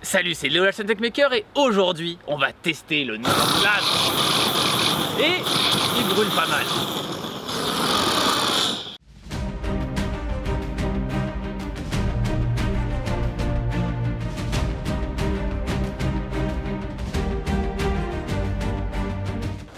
Salut, c'est Léo la chaîne Techmaker et aujourd'hui on va tester le nouveau flamme. Et il brûle pas mal.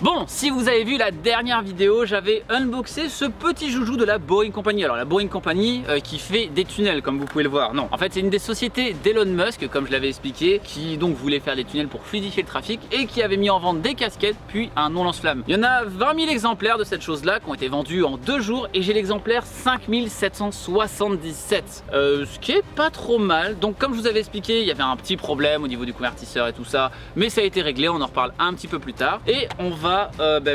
Bon, si vous avez vu la dernière vidéo, j'avais unboxé ce petit joujou de la Boring Company. Alors la Boring Company qui fait des tunnels comme vous pouvez le voir. Non, en fait c'est une des sociétés d'Elon Musk, comme je l'avais expliqué, qui donc voulait faire des tunnels pour fluidifier le trafic et qui avait mis en vente des casquettes puis un non-lance-flamme. Il y en a 20 000 exemplaires de cette chose-là qui ont été vendus en 2 jours et j'ai l'exemplaire 5777. Ce qui est pas trop mal. Donc comme je vous avais expliqué, il y avait un petit problème au niveau du convertisseur et tout ça, mais ça a été réglé, on en reparle un petit peu plus tard. Et on va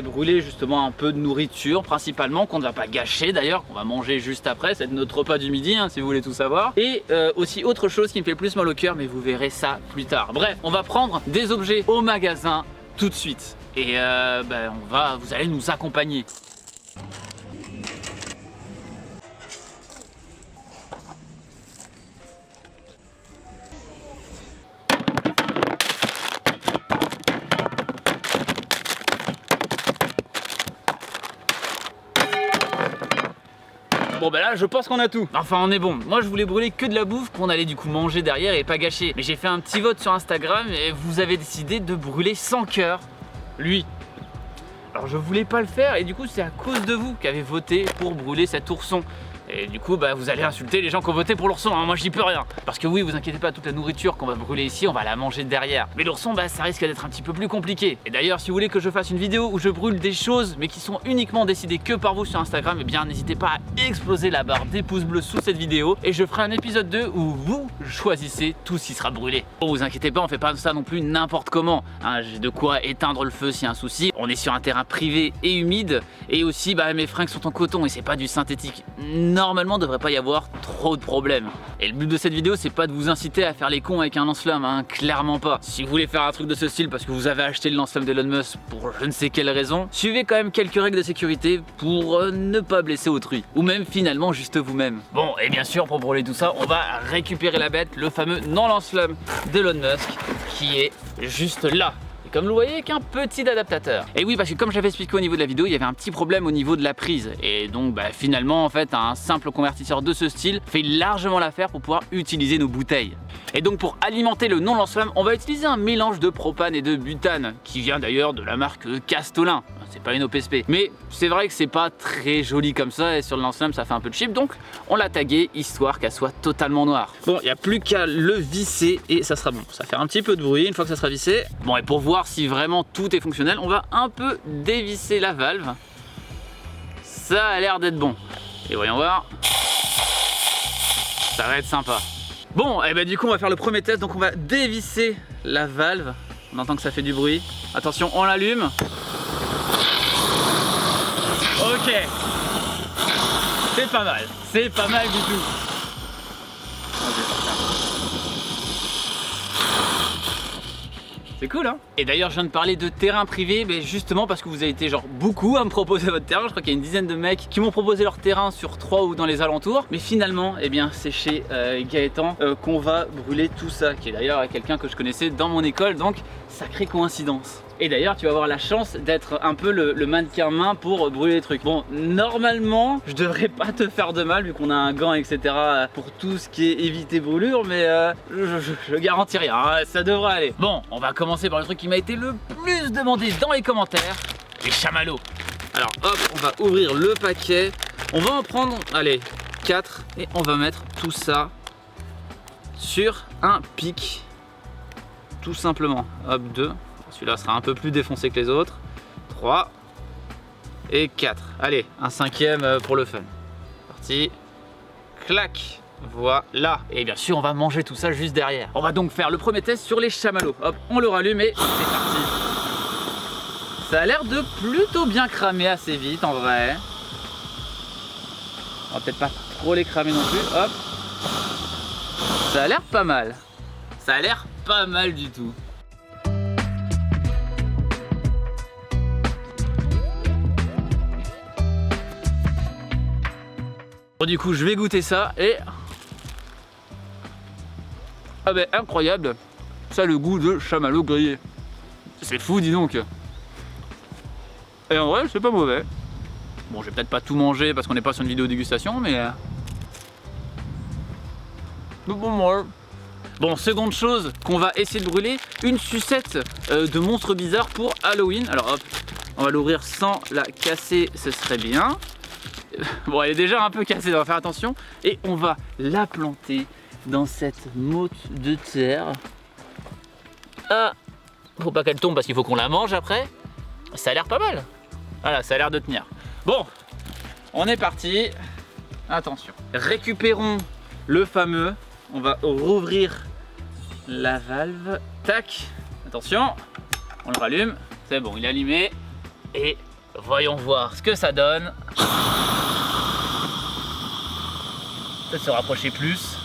brûler justement un peu de nourriture principalement qu'on ne va pas gâcher d'ailleurs, qu'on va manger juste après, c'est notre repas du midi si vous voulez tout savoir. Et aussi autre chose qui me fait plus mal au cœur, mais vous verrez ça plus tard. Bref, on va prendre des objets au magasin tout de suite et vous allez nous accompagner. Bon bah là je pense qu'on a tout. Enfin on est bon. Moi je voulais brûler que de la bouffe qu'on allait du coup manger derrière et pas gâcher. Mais j'ai fait un petit vote sur Instagram et vous avez décidé de brûler sans cœur lui. Alors je voulais pas le faire et du coup c'est à cause de vous qu'avez voté pour brûler cet ourson. Et du coup vous allez insulter les gens qui ont voté pour l'ourson, moi j'y peux rien. Parce que oui, vous inquiétez pas, toute la nourriture qu'on va brûler ici, on va la manger derrière. Mais l'ourson ça risque d'être un petit peu plus compliqué. Et d'ailleurs si vous voulez que je fasse une vidéo où je brûle des choses mais qui sont uniquement décidées que par vous sur Instagram, eh bien n'hésitez pas à exploser la barre des pouces bleus sous cette vidéo. Et je ferai un épisode 2 où vous choisissez tout ce qui sera brûlé. Bon vous inquiétez pas, on fait pas ça non plus n'importe comment. J'ai de quoi éteindre le feu s'il y a un souci. On est sur un terrain privé et humide. Et aussi mes fringues sont en coton et c'est pas du synthétique. Normalement il devrait pas y avoir trop de problèmes. Et le but de cette vidéo c'est pas de vous inciter à faire les cons avec un lance-flamme, clairement pas. Si vous voulez faire un truc de ce style parce que vous avez acheté le lance-flamme d'Elon Musk pour je ne sais quelle raison, suivez quand même quelques règles de sécurité pour ne pas blesser autrui. Ou même finalement juste vous-même. Bon et bien sûr pour brûler tout ça on va récupérer la bête, le fameux non-lance-flamme d'Elon Musk qui est juste là. Comme vous le voyez, avec un petit adaptateur. Et oui, parce que comme j'avais expliqué au niveau de la vidéo, il y avait un petit problème au niveau de la prise. Et donc finalement, en fait, un simple convertisseur de ce style fait largement l'affaire pour pouvoir utiliser nos bouteilles. Et donc pour alimenter le non-lance-flamme, on va utiliser un mélange de propane et de butane, qui vient d'ailleurs de la marque Castolin. C'est pas une OPSP. Mais c'est vrai que c'est pas très joli comme ça, et sur le lance-flamme, ça fait un peu cheap. Donc on l'a tagué, histoire qu'elle soit totalement noire. Bon, il n'y a plus qu'à le visser et ça sera bon. Ça va faire un petit peu de bruit une fois que ça sera vissé. Bon, et pour voir si vraiment tout est fonctionnel, on va un peu dévisser la valve. Ça a l'air d'être bon. Et voyons voir. Ça va être sympa. Bon, et du coup on va faire le premier test. Donc on va dévisser la valve. On entend que ça fait du bruit. Attention, on l'allume. Ok. C'est pas mal. C'est pas mal du tout. C'est cool Et d'ailleurs je viens de parler de terrain privé, mais justement parce que vous avez été beaucoup à me proposer votre terrain. Je crois qu'il y a une dizaine de mecs qui m'ont proposé leur terrain sur 3 ou dans les alentours. Mais finalement c'est chez Gaëtan qu'on va brûler tout ça, qui est d'ailleurs quelqu'un que je connaissais dans mon école, donc sacrée coïncidence. Et d'ailleurs tu vas avoir la chance d'être un peu le mannequin main pour brûler les trucs. Bon, normalement je devrais pas te faire de mal vu qu'on a un gant etc pour tout ce qui est éviter brûlure, mais je garantis rien, ça devrait aller. Bon, on va commencer par le truc qui m'a été le plus demandé dans les commentaires, les chamallows. Alors hop, on va ouvrir le paquet, on va en prendre, allez, 4 et on va mettre tout ça sur un pic, tout simplement. Hop, 2. Celui-là sera un peu plus défoncé que les autres. 3 et 4. Allez, un 5e pour le fun. Parti. Clac. Voilà. Et bien sûr, on va manger tout ça juste derrière. On va donc faire le premier test sur les chamallows. Hop, on le rallume et c'est parti. Ça a l'air de plutôt bien cramer assez vite en vrai. On va peut-être pas trop les cramer non plus. Hop. Ça a l'air pas mal. Ça a l'air pas mal du tout. Bon, du coup je vais goûter ça et incroyable, Ça a le goût de chamallow grillé. C'est fou, dis donc. Et en vrai, c'est pas mauvais. Bon, je vais peut-être pas tout manger parce qu'on n'est pas sur une vidéo dégustation, mais... Bon, seconde chose qu'on va essayer de brûler, une sucette de monstre bizarre pour Halloween. Alors hop, on va l'ouvrir sans la casser, ce serait bien. Bon, elle est déjà un peu cassée, on va faire attention. Et on va la planter dans cette motte de terre. Ah, faut pas qu'elle tombe parce qu'il faut qu'on la mange après. Ça a l'air pas mal. Voilà, ça a l'air de tenir. Bon, on est parti. Attention. Récupérons le fameux. On va rouvrir la valve. Tac. Attention. On le rallume. C'est bon, il est allumé. Et voyons voir ce que ça donne. Peut-être se rapprocher plus.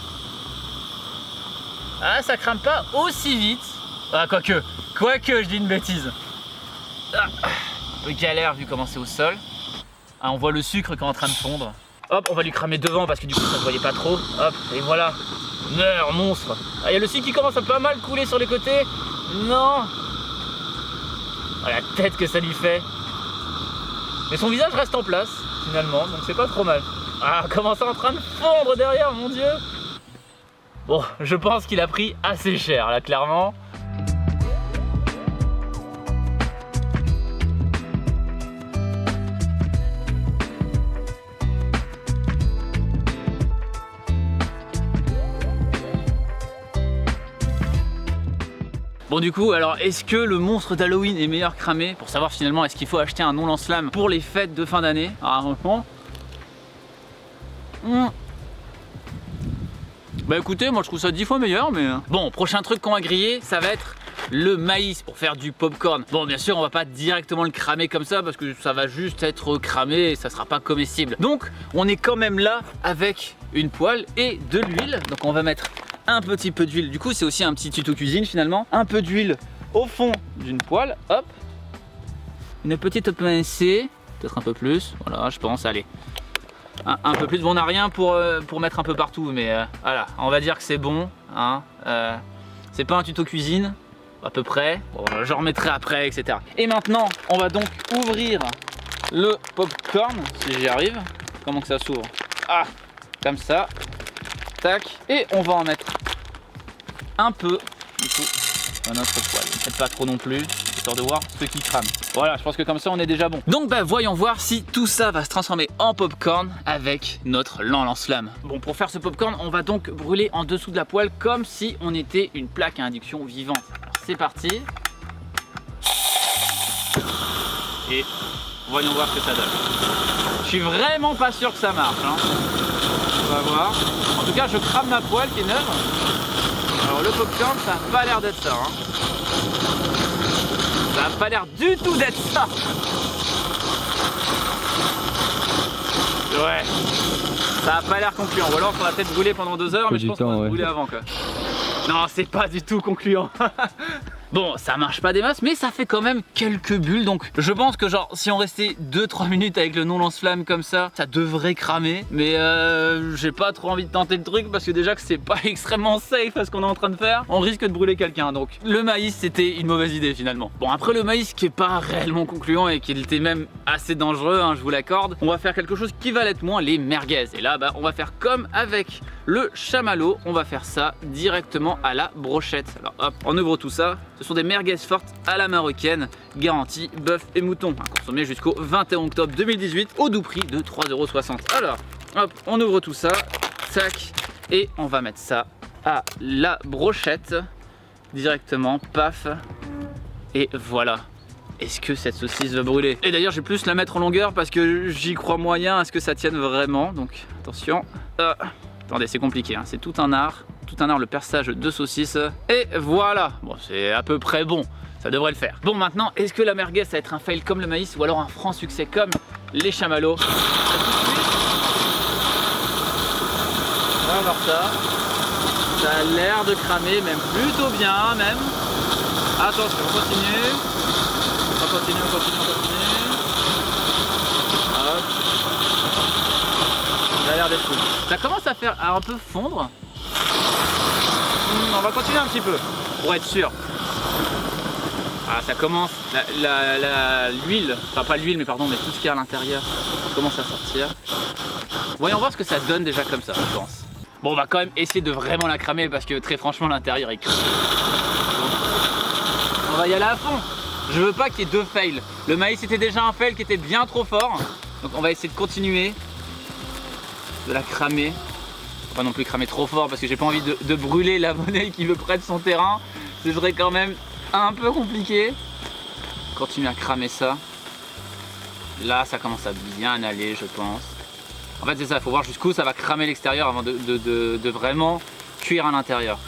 Ah, ça crame pas aussi vite. Ah, quoique, je dis une bêtise. Ah, un peu galère vu comment c'est au sol. Ah, on voit le sucre qui est en train de fondre. Hop, on va lui cramer devant parce que du coup ça ne voyait pas trop. Hop, et voilà. Meurs, monstre. Ah, il y a le sucre qui commence à pas mal couler sur les côtés. Non. Ah, la tête que ça lui fait. Mais son visage reste en place, finalement, donc c'est pas trop mal. Ah, comment c'est en train de fondre derrière, mon Dieu. Bon, je pense qu'il a pris assez cher, là, clairement. Bon, du coup, alors est-ce que le monstre d'Halloween est meilleur cramé? Pour savoir finalement est-ce qu'il faut acheter un non lance-flamme pour les fêtes de fin d'année. Alors franchement, bah écoutez, moi je trouve ça 10 fois meilleur, mais... Bon, prochain truc qu'on va griller, ça va être le maïs pour faire du popcorn. Bon, bien sûr, on va pas directement le cramer comme ça parce que ça va juste être cramé et ça sera pas comestible. Donc, on est quand même là avec une poêle et de l'huile. Donc on va mettre un petit peu d'huile. Du coup, c'est aussi un petit tuto cuisine finalement. Un peu d'huile au fond d'une poêle. Hop. Une petite pincée. Peut-être un peu plus. Voilà, je pense. Allez. Un peu plus. Bon, on n'a rien pour mettre un peu partout. Mais voilà, on va dire que c'est bon. Hein. C'est pas un tuto cuisine. À peu près. Bon, je remettrai après, etc. Et maintenant, on va donc ouvrir le popcorn. Si j'y arrive. Comment que ça s'ouvre? Ah, comme ça. Tac, et on va en mettre un peu du coup dans notre poêle. Peut-être pas trop non plus, histoire de voir ce qui crame. Voilà, je pense que comme ça on est déjà bon. Donc bah voyons voir si tout ça va se transformer en popcorn avec notre lance-flamme. Bon, pour faire ce popcorn, on va donc brûler en dessous de la poêle comme si on était une plaque à induction vivante. Alors c'est parti. Et voyons voir ce que ça donne. Je suis vraiment pas sûr que ça marche, hein. On va voir. En tout cas, je crame ma poêle qui est neuve. Alors le popcorn, ça n'a pas l'air d'être ça. Hein. Ça n'a pas l'air du tout d'être ça. Ouais. Ça n'a pas l'air concluant. Ou alors, on va peut-être brûler pendant 2 heures, mais je pense qu'on va brûler avant quoi. Non, c'est pas du tout concluant. Bon, ça marche pas des masses, mais ça fait quand même quelques bulles. Donc je pense que genre si on restait 2-3 minutes avec le non lance-flamme comme ça devrait cramer. Mais j'ai pas trop envie de tenter le truc parce que déjà que c'est pas extrêmement safe à ce qu'on est en train de faire. On risque de brûler quelqu'un. Donc le maïs c'était une mauvaise idée finalement. Bon, après le maïs qui est pas réellement concluant et qui était même assez dangereux, hein, je vous l'accorde, on va faire quelque chose qui va l'être moins, les merguez. Et là bah on va faire comme avec le chamallow, on va faire ça directement à la brochette. Alors hop, on ouvre tout ça. Ce sont des merguez fortes à la marocaine, garantie bœuf et mouton, consommé jusqu'au 21 octobre 2018 au doux prix de 3,60 €. Alors, hop, on ouvre tout ça, tac, et on va mettre ça à la brochette directement, paf, et voilà. Est-ce que cette saucisse va brûler? Et d'ailleurs, je vais plus la mettre en longueur parce que j'y crois moyen à ce que ça tienne vraiment. Donc, attention. Attendez, c'est compliqué, hein. C'est tout un art. Le perçage de saucisse. Et voilà. Bon, c'est à peu près bon. Ça devrait le faire. Bon, maintenant, est-ce que la merguez, ça va être un fail comme le maïs ou alors un franc succès comme les chamallows? On va voir ça. Ça a l'air de cramer, même plutôt bien, même. Attention, on continue. On continue. Hop. Ça a l'air d'être cool. Ça commence à faire un peu fondre. On va continuer un petit peu. pour être sûr. Ah, ça commence, l'huile, enfin pas l'huile mais pardon, mais tout ce qu'il y a à l'intérieur commence à sortir. Voyons voir ce que ça donne déjà comme ça, je pense. Bon, on va quand même essayer de vraiment la cramer parce que très franchement l'intérieur est cru. On va y aller à fond. Je veux pas qu'il y ait deux fails. Le maïs était déjà un fail qui était bien trop fort. Donc on va essayer de continuer de la cramer. Faut pas non plus cramer trop fort parce que j'ai pas envie de brûler la monnaie qui veut près de son terrain. Ce serait quand même un peu compliqué. Continue à cramer ça. Là ça commence à bien aller je pense. En fait c'est ça, il faut voir jusqu'où ça va cramer l'extérieur avant de vraiment cuire à l'intérieur.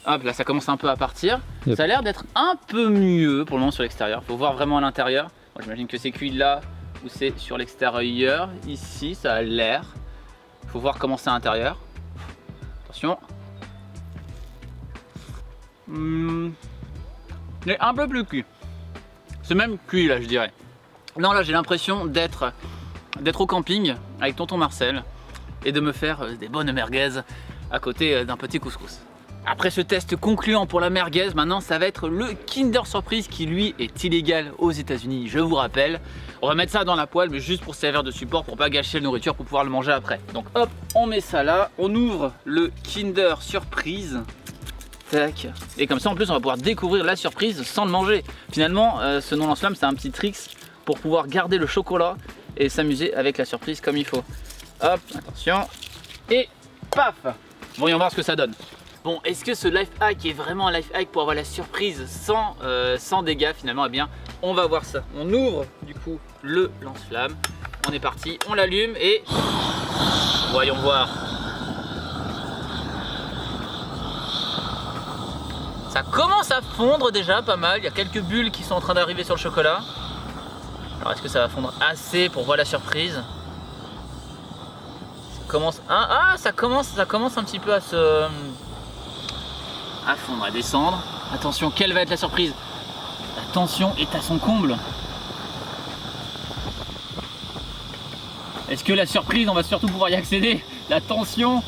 Hop là ça commence un peu à partir. Yep. Ça a l'air d'être un peu mieux pour le moment sur l'extérieur. Faut voir vraiment à l'intérieur. Moi j'imagine que c'est cuit là ou c'est sur l'extérieur. Ici ça a l'air. Faut voir comment c'est à l'intérieur. Attention. Il est un peu plus cuit. C'est même cuit là je dirais. Non là j'ai l'impression d'être au camping avec tonton Marcel et de me faire des bonnes merguez à côté d'un petit couscous. Après ce test concluant pour la merguez, maintenant ça va être le Kinder Surprise qui lui est illégal aux États-Unis, je vous rappelle. On va mettre ça dans la poêle mais juste pour servir de support pour pas gâcher la nourriture pour pouvoir le manger après. Donc hop, on met ça là, on ouvre le Kinder Surprise. Tac. Et comme ça en plus on va pouvoir découvrir la surprise sans le manger. Finalement ce non lance-flamme c'est un petit trick pour pouvoir garder le chocolat et s'amuser avec la surprise comme il faut. Hop, attention. Et paf! Voyons voir ce que ça donne. Bon, est-ce que ce life hack est vraiment un life hack pour avoir la surprise sans dégâts finalement? Eh bien, on va voir ça. On ouvre du coup le lance-flamme. On est parti, on l'allume et voyons voir. Ça commence à fondre déjà pas mal. Il y a quelques bulles qui sont en train d'arriver sur le chocolat. Alors est-ce que ça va fondre assez pour voir la surprise? Ça commence, ça commence un petit peu à fondre, à descendre. Attention, quelle va être la surprise? La tension est à son comble. Est-ce que la surprise, on va surtout pouvoir y accéder? La tension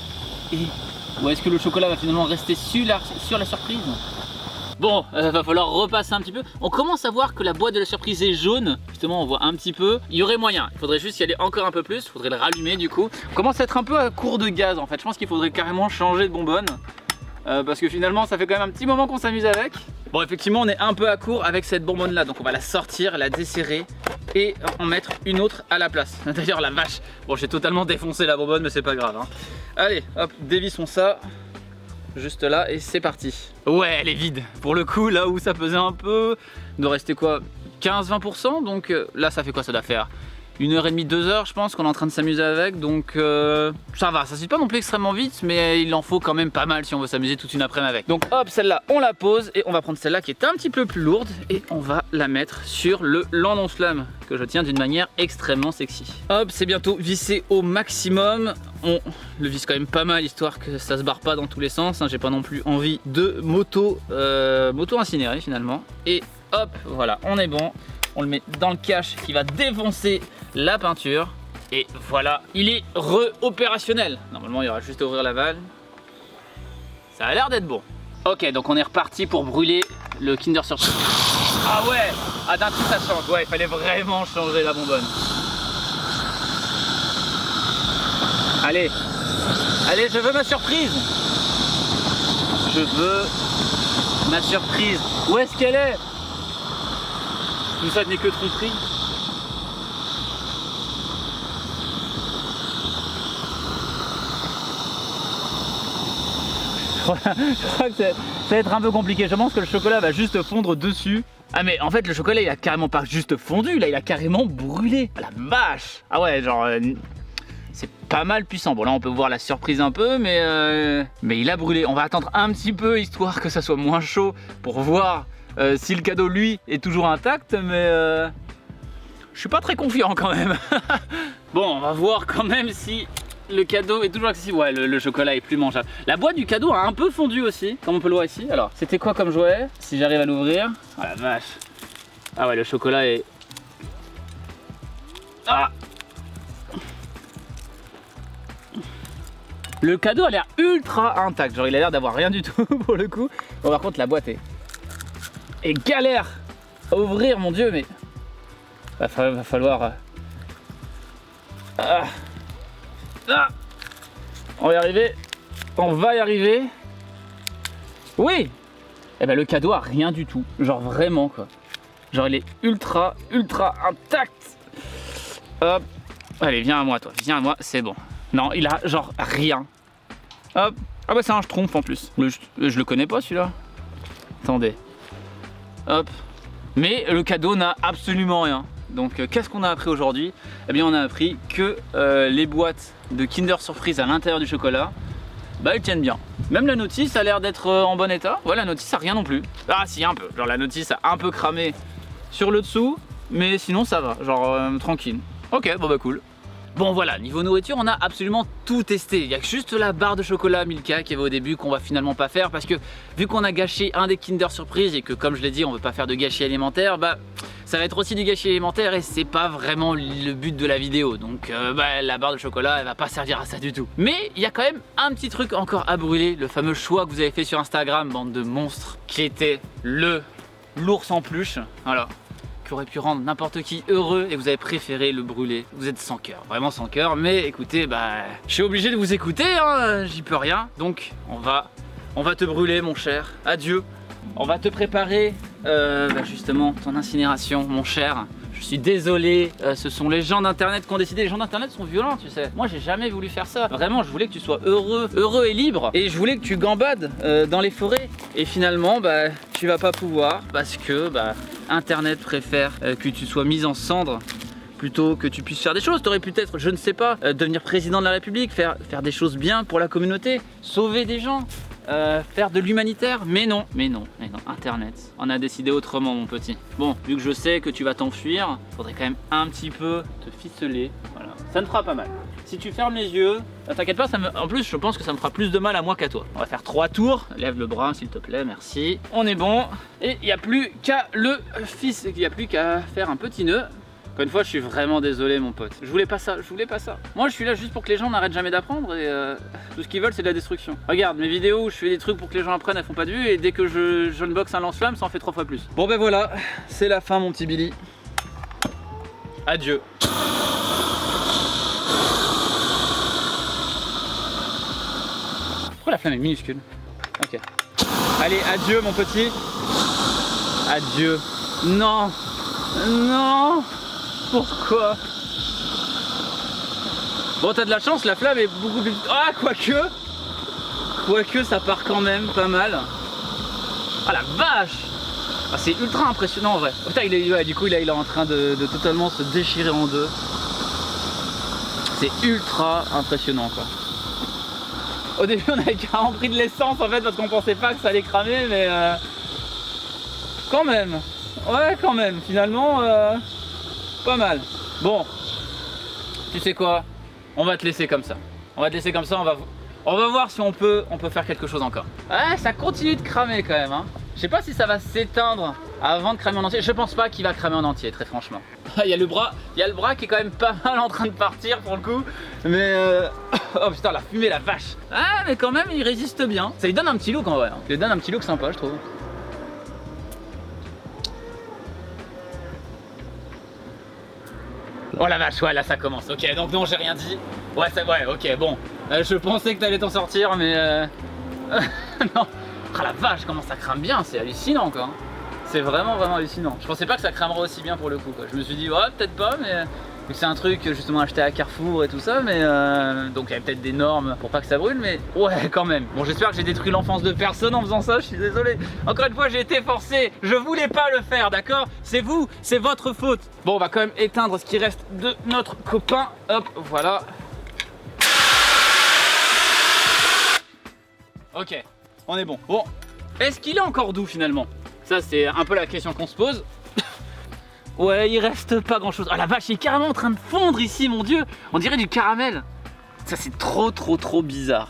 ou est-ce que le chocolat va finalement rester sur la surprise? Bon, va falloir repasser un petit peu. On commence à voir que la boîte de la surprise est jaune. Justement, on voit un petit peu. Il y aurait moyen. Il faudrait juste y aller encore un peu plus. Il faudrait le rallumer du coup. On commence à être un peu à court de gaz en fait. Je pense qu'il faudrait carrément changer de bonbonne. Parce que finalement, ça fait quand même un petit moment qu'on s'amuse avec. Bon, effectivement, on est un peu à court avec cette bonbonne là. Donc on va la sortir, la desserrer et en mettre une autre à la place. D'ailleurs, la vache. Bon, j'ai totalement défoncé la bonbonne, mais c'est pas grave. Hein. Allez, hop, dévissons ça. Juste là et c'est parti. Ouais, elle est vide. Pour le coup, là où ça pesait un peu, il doit rester quoi, 15-20%. Donc là, ça fait quoi? Ça doit faire 1h30, 2 heures, je pense qu'on est en train de s'amuser avec. Donc ça va, ça se fait pas non plus extrêmement vite, mais il en faut quand même pas mal si on veut s'amuser toute une après-midi avec. Donc hop, celle-là, on la pose et on va prendre celle-là qui est un petit peu plus lourde et on va la mettre sur le lance-flamme que je tiens d'une manière extrêmement sexy. Hop, c'est bientôt vissé au maximum. On le visse quand même pas mal histoire que ça se barre pas dans tous les sens. J'ai pas non plus envie de moto incinérer finalement. Et hop, voilà, on est bon. On le met dans le cache qui va défoncer la peinture. Et voilà, il est opérationnel. Normalement, il y aura juste à ouvrir la valve. Ça a l'air d'être bon. Ok, donc on est reparti pour brûler le Kinder Surprise. Ah ouais, d'un coup ça change. Ouais, il fallait vraiment changer la bonbonne. Allez, allez, je veux ma surprise. Je veux ma surprise. Où est-ce qu'elle est? Tout ça n'est que tromperie. Je crois que ça va être un peu compliqué. Je pense que le chocolat va juste fondre dessus. Ah mais en fait le chocolat il a carrément pas juste fondu, là il a carrément brûlé. La vache. Ah ouais, genre c'est pas mal puissant. Bon là on peut voir la surprise un peu, mais il a brûlé. On va attendre un petit peu histoire que ça soit moins chaud pour voir si le cadeau lui est toujours intact, mais je suis pas très confiant quand même. Bon, on va voir quand même si le cadeau est toujours accessible. Ouais, le chocolat est plus mangeable. La boîte du cadeau a un peu fondu aussi, comme on peut le voir ici. Alors, c'était quoi comme jouet? Si j'arrive à l'ouvrir. Oh la vache. Ah ouais, le chocolat est... Ah! Le cadeau a l'air ultra intact, genre il a l'air d'avoir rien du tout pour le coup. Bon, par contre la boîte est galère à ouvrir, mon dieu, mais va falloir on va y arriver, on va y arriver. Oui. Eh ben le cadeau a rien du tout, genre vraiment quoi. Genre il est ultra intact. Hop, allez viens à moi toi, viens à moi, c'est bon. Non, il a genre rien. Hop, ah bah c'est un schtroumpf en plus. Je le connais pas celui-là. Attendez. Hop. Mais le cadeau n'a absolument rien. Donc qu'est-ce qu'on a appris aujourd'hui? Eh bien on a appris que les boîtes de Kinder Surprise à l'intérieur du chocolat, bah elles tiennent bien. Même la notice a l'air d'être en bon état. Ouais, la notice a rien non plus. Ah si, un peu. Genre la notice a un peu cramé sur le dessous, mais sinon ça va, genre tranquille. Ok, bon bah cool. Bon voilà, niveau nourriture, on a absolument tout testé. Il y a juste la barre de chocolat Milka qui avait au début qu'on va finalement pas faire parce que vu qu'on a gâché un des Kinder Surprise et que comme je l'ai dit, on veut pas faire de gâchis alimentaire, bah ça va être aussi du gâchis alimentaire et c'est pas vraiment le but de la vidéo. Donc bah, la barre de chocolat, elle va pas servir à ça du tout. Mais il y a quand même un petit truc encore à brûler, le fameux choix que vous avez fait sur Instagram, bande de monstres, qui était l'ours en peluche. Voilà. Qui aurait pu rendre n'importe qui heureux et vous avez préféré le brûler. Vous êtes sans cœur, vraiment sans cœur, mais écoutez, bah je suis obligé de vous écouter, hein, j'y peux rien. Donc on va te brûler mon cher, adieu. On va te préparer bah, justement ton incinération mon cher. Je suis désolé, ce sont les gens d'internet qui ont décidé. Les gens d'internet sont violents, tu sais. Moi j'ai jamais voulu faire ça. Vraiment, je voulais que tu sois heureux et libre. Et je voulais que tu gambades dans les forêts. Et finalement, bah tu vas pas pouvoir parce que bah internet préfère que tu sois mis en cendres plutôt que tu puisses faire des choses. Tu aurais pu être, je ne sais pas, devenir président de la République, faire des choses bien pour la communauté, sauver des gens. Faire de l'humanitaire, mais non, internet, on a décidé autrement mon petit. Bon, vu que je sais que tu vas t'enfuir, faudrait quand même un petit peu te ficeler, voilà, ça me fera pas mal. Si tu fermes les yeux, t'inquiète pas, en plus je pense que ça me fera plus de mal à moi qu'à toi. On va faire 3 tours, lève le bras s'il te plaît, merci. On est bon, et il n'y a plus qu'à faire un petit nœud. Encore une fois, je suis vraiment désolé mon pote. Je voulais pas ça. Moi je suis là juste pour que les gens n'arrêtent jamais d'apprendre et tout ce qu'ils veulent c'est de la destruction. Regarde mes vidéos où je fais des trucs pour que les gens apprennent, elles font pas de vue et dès que je unbox un lance-flamme, ça en fait 3 fois plus. Bon ben voilà, c'est la fin mon petit Billy. Adieu. Pourquoi la flamme est minuscule? Ok. Allez, adieu mon petit. Adieu. Non. Non. Pourquoi? Bon, t'as de la chance, la flamme est beaucoup plus... Ah, quoique ça part quand même pas mal. Ah la vache! Ah, c'est ultra impressionnant en vrai. Oh, putain, du coup il est en train de totalement se déchirer en deux. C'est ultra impressionnant quoi. Au début on avait carrément pris de l'essence en fait parce qu'on pensait pas que ça allait cramer, mais quand même. Ouais, quand même, finalement pas mal. Bon, tu sais quoi? On va te laisser comme ça. On va voir si on peut faire quelque chose encore. Ouais, ça continue de cramer quand même, hein. Je sais pas si ça va s'éteindre avant de cramer en entier. Je pense pas qu'il va cramer en entier, très franchement. Il y a le bras qui est quand même pas mal en train de partir pour le coup. Mais oh putain, la fumée, la vache. Ah, mais quand même, il résiste bien. Ça lui donne un petit look en vrai, hein. Ça lui donne un petit look sympa, je trouve. Oh la vache, ouais, là ça commence. Ok, donc non, j'ai rien dit. Ouais, ok, bon. Je pensais que t'allais t'en sortir, mais non. Ah la vache, comment ça crame bien, c'est hallucinant quoi. C'est vraiment hallucinant. Je pensais pas que ça cramerait aussi bien pour le coup quoi. Je me suis dit, ouais, peut-être pas, mais vu que c'est un truc justement acheté à Carrefour et tout ça, mais donc il y a peut-être des normes pour pas que ça brûle, mais ouais, quand même. Bon, j'espère que j'ai détruit l'enfance de personne en faisant ça, je suis désolé. Encore une fois, j'ai été forcé, je voulais pas le faire, d'accord? C'est vous, c'est votre faute. Bon, on va quand même éteindre ce qui reste de notre copain. Hop, voilà. Ok, on est bon. Bon, est-ce qu'il est encore doux finalement? Ça, c'est un peu la question qu'on se pose. Ouais, il reste pas grand chose. Ah la vache, il est carrément en train de fondre ici, mon dieu. On dirait du caramel. Ça, c'est trop bizarre.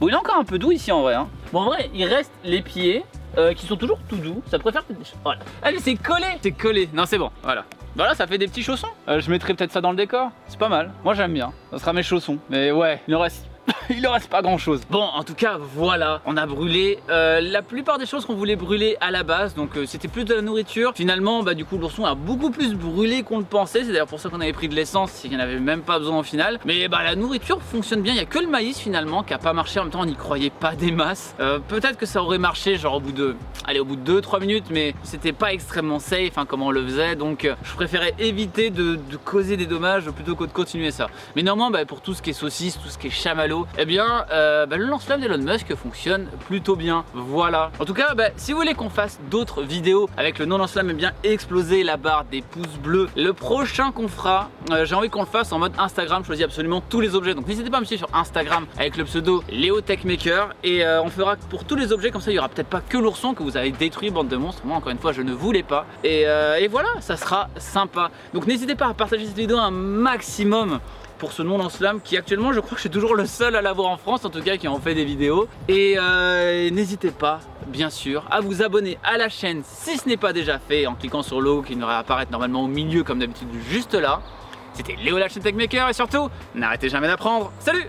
Bon, il est encore un peu doux ici en vrai, hein. Bon, en vrai, il reste les pieds qui sont toujours tout doux. Ça préfère que... Voilà. Ah, mais c'est collé. C'est collé. Non, c'est bon. Voilà. Voilà, ça fait des petits chaussons. Je mettrai peut-être ça dans le décor. C'est pas mal. Moi, j'aime bien. Ça sera mes chaussons. Mais ouais, il en reste il ne reste pas grand chose. Bon, en tout cas, voilà, on a brûlé la plupart des choses qu'on voulait brûler à la base. Donc c'était plus de la nourriture. Finalement, bah du coup, l'ourson a beaucoup plus brûlé qu'on le pensait. C'est d'ailleurs pour ça qu'on avait pris de l'essence, il n'y en avait même pas besoin au final. Mais bah la nourriture fonctionne bien. Il n'y a que le maïs finalement qui a pas marché. En même temps, on n'y croyait pas des masses. Peut-être que ça aurait marché genre au bout de 2-3 minutes, mais c'était pas extrêmement safe hein, comment on le faisait. Donc je préférais éviter de causer des dommages plutôt que de continuer ça. Mais néanmoins, bah, pour tout ce qui est saucisse, tout ce qui est chamallow, eh bien le lance-flamme d'Elon Musk fonctionne plutôt bien. Voilà. En tout cas, bah, si vous voulez qu'on fasse d'autres vidéos avec le non-lance-flamme, eh bien exploser la barre des pouces bleus. Le prochain qu'on fera, j'ai envie qu'on le fasse en mode Instagram. Je choisis absolument tous les objets. Donc n'hésitez pas à me suivre sur Instagram avec le pseudo LeoTechMaker et on fera pour tous les objets. Comme ça, il y aura peut-être pas que l'ourson que vous avez détruit, bande de monstres. Moi, encore une fois, je ne voulais pas. Et voilà, ça sera sympa. Donc n'hésitez pas à partager cette vidéo un maximum pour ce non-lance-flamme qui actuellement je crois que je suis toujours le seul à l'avoir en France, en tout cas qui en fait des vidéos. Et n'hésitez pas bien sûr à vous abonner à la chaîne si ce n'est pas déjà fait en cliquant sur le haut qui devrait apparaître normalement au milieu comme d'habitude juste là. C'était Léo la chaîne Techmaker et surtout n'arrêtez jamais d'apprendre. Salut!